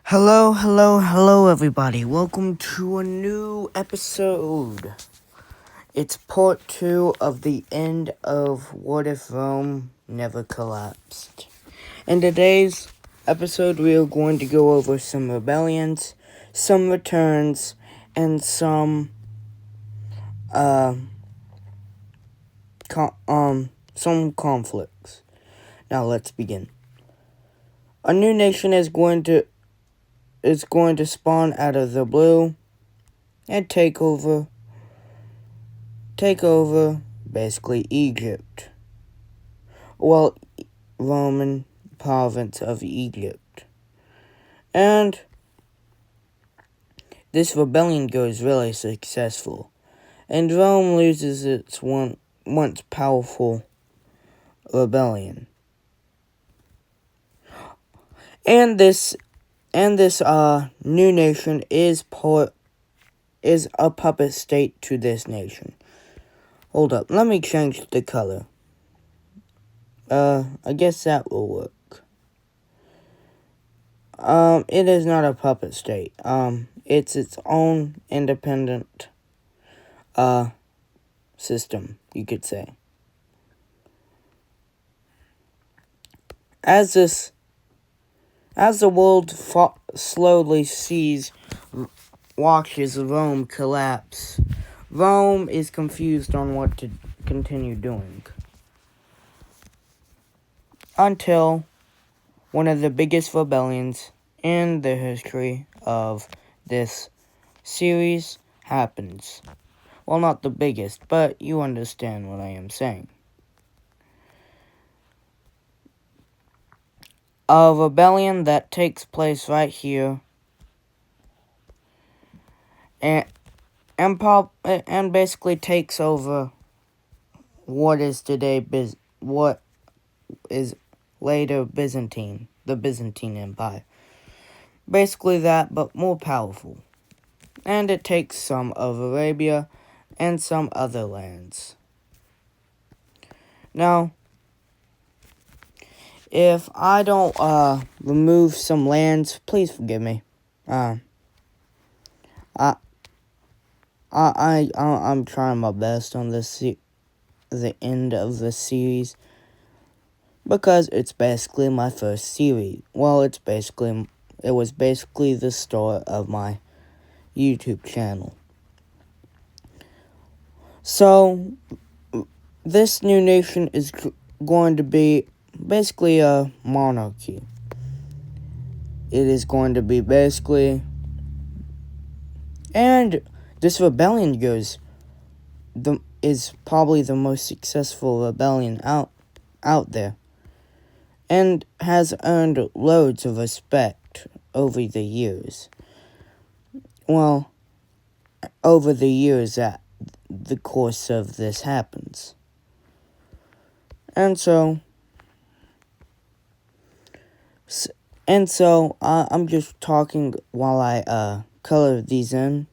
Hello, everybody. Welcome to a new episode. It's part 2 of the end of What If Rome Never Collapsed. In today's episode, we are going to go over some rebellions, some returns, and some conflicts. Now let's begin. A new nation is going to spawn out of the blue and take over basically Egypt. Well, Roman province of Egypt. And this rebellion goes really successful. And Rome loses its once powerful rebellion. And this new nation is a puppet state to this nation. Hold up, let me change the color. I guess that will work. It is not a puppet state. It's its own independent, system, you could say. As the world slowly watches Rome collapse, Rome is confused on what to continue doing. Until one of the biggest rebellions in the history of this series happens. Well, not the biggest, but you understand what I am saying. A rebellion that takes place right here and basically takes over what is later Byzantine, the Byzantine Empire. Basically that, but more powerful. And it takes some of Arabia and some other lands. Now, if I don't remove some lands, please forgive me. I'm trying my best on the end of the series, because it's basically my first series. Well, it was basically the start of my YouTube channel. So, this new nation is going to be basically a monarchy. It is going to be basically, and this rebellion is probably the most successful rebellion out there, and has earned loads of respect over the years. Well, over the years that the course of this happens. And so I'm just talking while I color these in.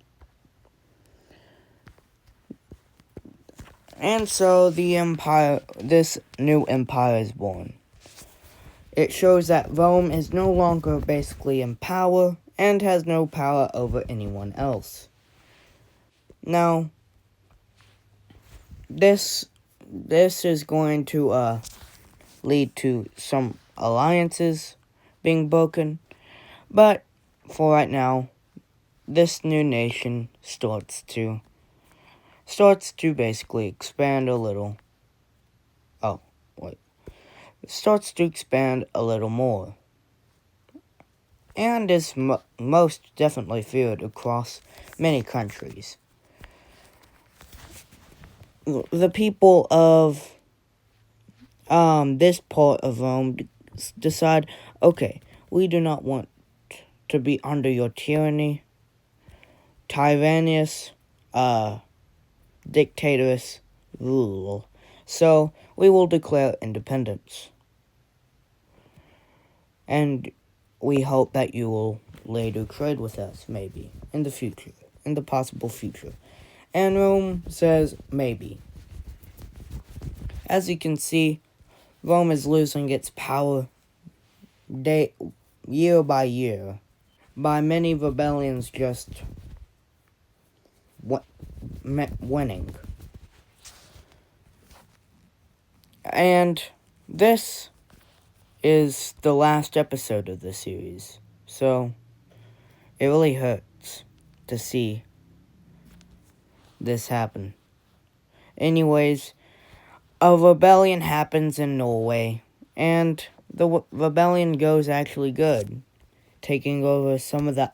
And so this new empire is born. It shows that Rome is no longer basically in power and has no power over anyone else. Now, this is going to lead to some alliances being broken, but for right now, this new nation starts to basically expand a little. Starts to expand a little more, and is most definitely feared across many countries. The people of this part of Rome decide, okay, we do not want to be under your tyrannous, dictatorous rule, so we will declare independence. And we hope that you will later trade with us, maybe, in the possible future. And Rome says maybe. As you can see, Rome is losing its power year by year. by many rebellions just winning. And this is the last episode of the series, so it really hurts to see this happen. Anyways, a rebellion happens in Norway, and the rebellion goes actually good, taking over some of the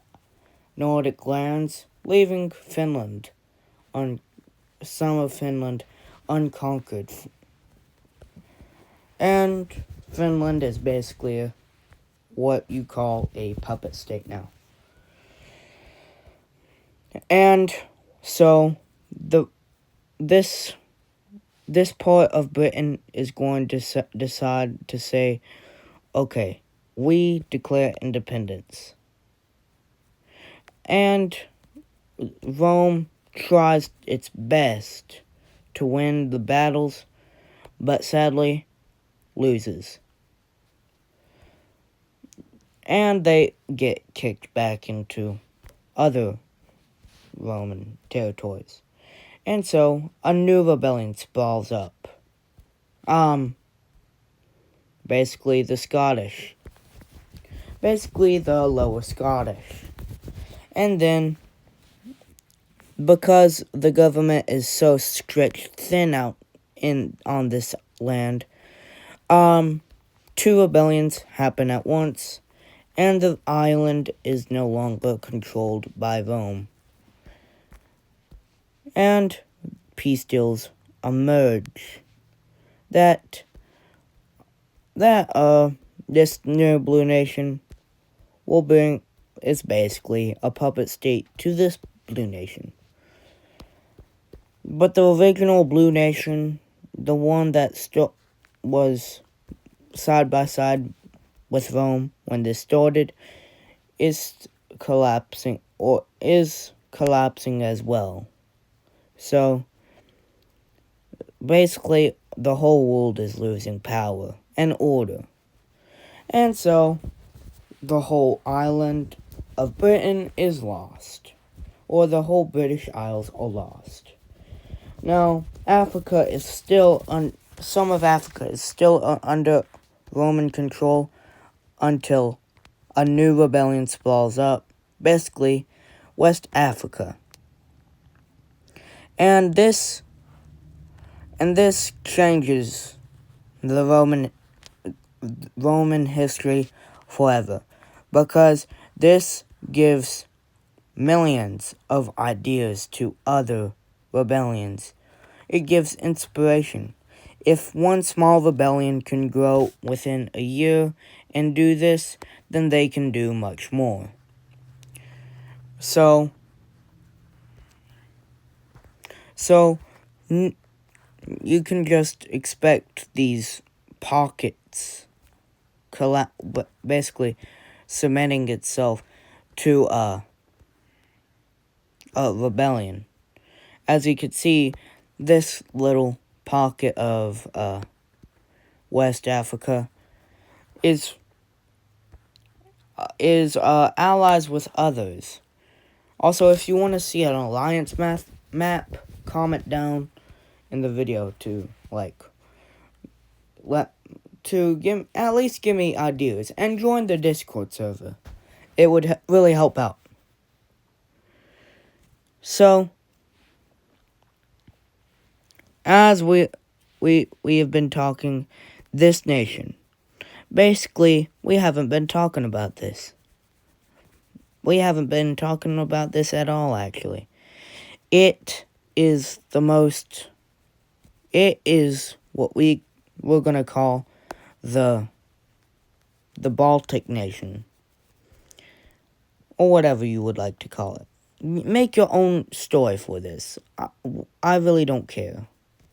Nordic lands, leaving some of Finland unconquered. And Finland is basically what you call a puppet state now. And so this part of Britain is going to decide to say, okay, we declare independence. And Rome tries its best to win the battles, but sadly loses. And they get kicked back into other Roman territories. And so a new rebellion sprawls up. Basically the Scottish. Basically the lower Scottish. And then, because the government is so stretched thin out on this land, two rebellions happen at once, and the island is no longer controlled by Rome. And peace deals emerge that this new blue nation is basically a puppet state to this blue nation. But the original blue nation, the one that still was side by side with Rome when this started, is collapsing as well. So basically the whole world is losing power and order. And so the whole island of Britain is lost, or the whole British Isles are lost. Now, some of Africa is still under Roman control until a new rebellion sprawls up, basically West Africa. And this changes the Roman history forever, because this gives millions of ideas to other rebellions. It gives inspiration. If one small rebellion can grow within a year and do this, then they can do much more. So you can just expect these pockets basically cementing itself to a rebellion. As you can see, this little pocket of West Africa is allies with others. Also, if you want to see an alliance map, comment down in the video to at least give me ideas, and join the Discord server. It would really help out. So, as we have been talking, this nation, basically, we haven't been talking about this. We haven't been talking about this at all, actually. It is what we're gonna call the Baltic nation, or whatever you would like to call it. Make your own story for this. I really don't care,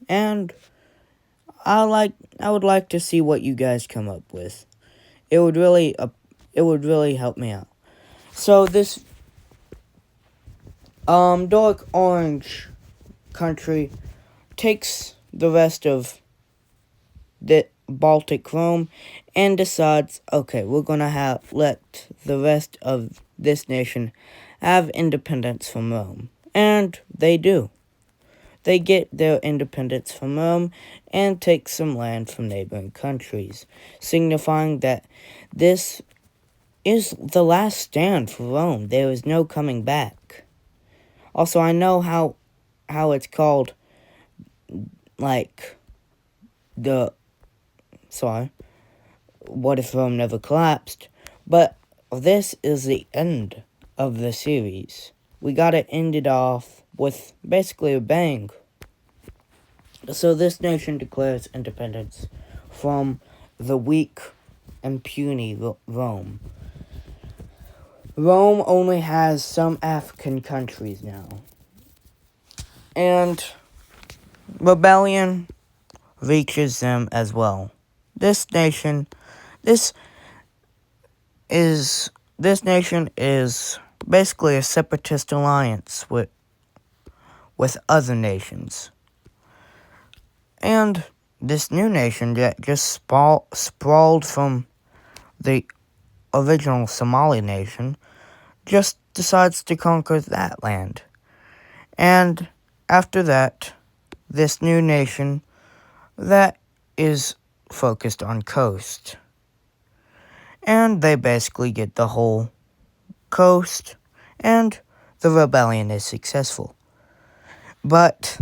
and I would like to see what you guys come up with. It would really help me out. So this dark orange country takes the rest of Baltic Rome and decides, okay, we're gonna let the rest of this nation have independence from Rome. And they do. They get their independence from Rome and take some land from neighboring countries, signifying that this is the last stand for Rome. There is no coming back. Also, I know how it's called, like, the, sorry, what if Rome never collapsed? But this is the end of the series. We gotta end it off with basically a bang. So this nation declares independence from the weak and puny Rome. Rome only has some African countries now. And rebellion reaches them as well. This nation is basically a separatist alliance with other nations. And this new nation that just sprawled from the original Somali nation just decides to conquer that land. And after that, this new nation that is focused on coast. And they basically get the whole coast, and the rebellion is successful. But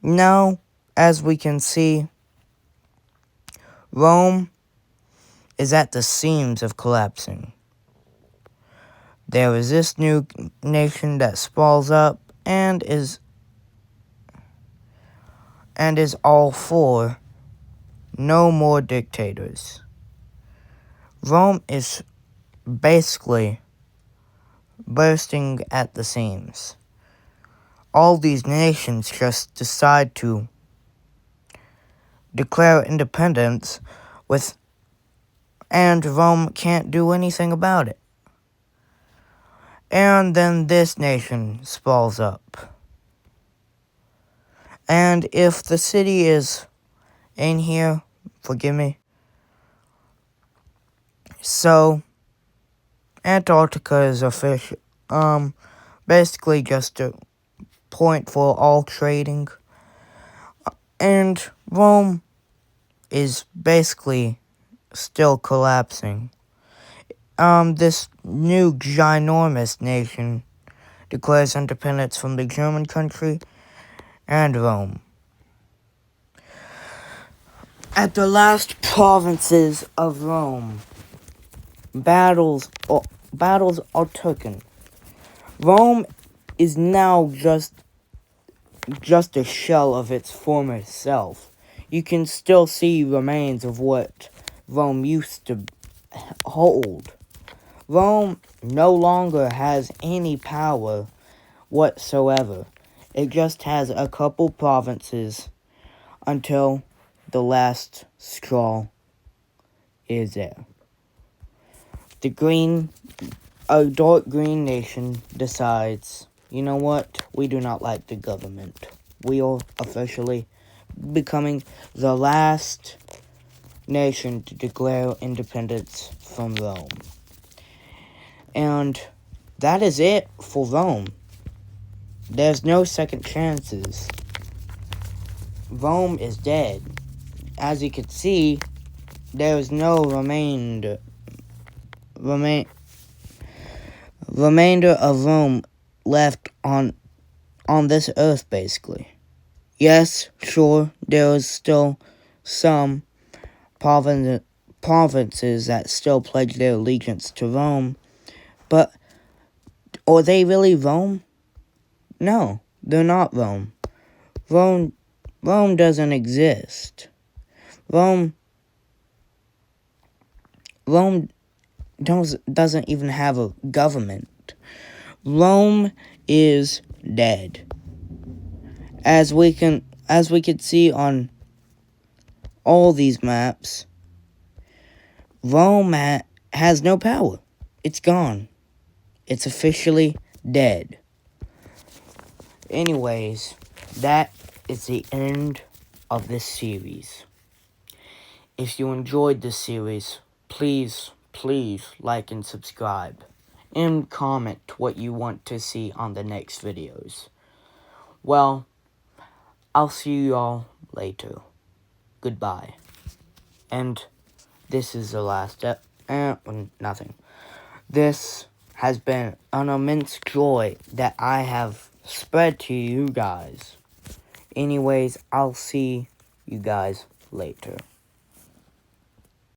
now, as we can see, Rome is at the seams of collapsing. There is this new nation that sprawls up and is all for no more dictators. Rome is basically bursting at the seams. All these nations just decide to declare independence and Rome can't do anything about it. And then this nation sprawls up. And if the city is in here, forgive me. So, Antarctica is basically just a point for all trading. And Rome is basically still collapsing. This new ginormous nation declares independence from the German country and Rome. At the last provinces of Rome, battles are taken. Rome is now just a shell of its former self. You can still see remains of what Rome used to hold. Rome no longer has any power whatsoever. It just has a couple provinces until the last straw is there. A dark green nation decides, you know what, we do not like the government. We are officially becoming the last nation to declare independence from Rome. And that is it for Rome. There's no second chances. Rome is dead. As you can see, there is no remainder of Rome left on this earth, basically. Yes, sure, there is still some provinces that still pledge their allegiance to Rome, but are they really Rome? No, they're not Rome. Rome doesn't exist. Rome doesn't even have a government. Rome is dead. As we can see on all these maps, Rome has no power. It's gone. It's officially dead. Anyways, that is the end of this series. if you enjoyed this series, please like and subscribe. And comment what you want to see on the next videos. Well, I'll see you all later. Goodbye. And this is the last nothing. This has been an immense joy that I have spread to you guys. Anyways, I'll see you guys later.